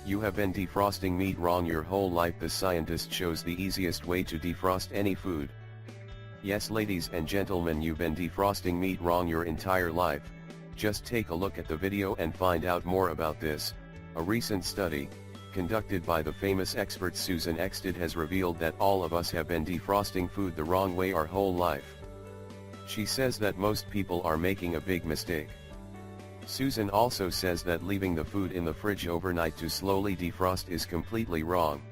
You have been defrosting meat wrong your whole life. The scientist shows the easiest way to defrost any food. Yes, ladies and gentlemen, you've been defrosting meat wrong your entire life. Just take a look at the video and find out more about this. A recent study, conducted by the famous expert Susan Exted, has revealed that all of us have been defrosting food the wrong way our whole life. She says that most people are making a big mistake. Susan also says that leaving the food in the fridge overnight to slowly defrost is completely wrong.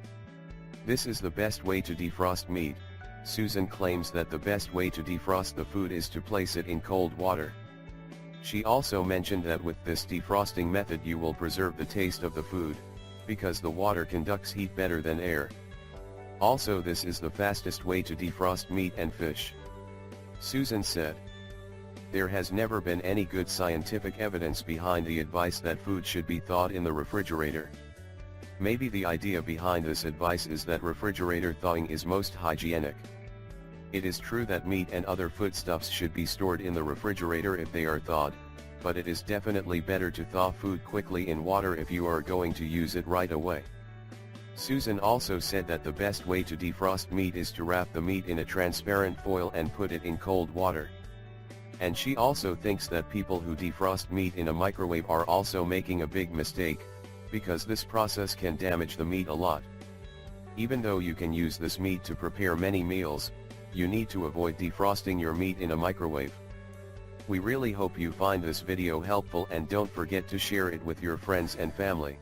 This is the best way to defrost meat. Susan claims that the best way to defrost the food is to place it in cold water. She also mentioned that with this defrosting method you will preserve the taste of the food, because the water conducts heat better than air. Also, this is the fastest way to defrost meat and fish. Susan said, "There has never been any good scientific evidence behind the advice that food should be thawed in the refrigerator. Maybe the idea behind this advice is that refrigerator thawing is most hygienic. It is true that meat and other foodstuffs should be stored in the refrigerator if they are thawed, but it is definitely better to thaw food quickly in water if you are going to use it right away." Susan also said that the best way to defrost meat is to wrap the meat in a transparent foil and put it in cold water. And she also thinks that people who defrost meat in a microwave are also making a big mistake, because this process can damage the meat a lot. Even though you can use this meat to prepare many meals, you need to avoid defrosting your meat in a microwave. We really hope you find this video helpful, and don't forget to share it with your friends and family.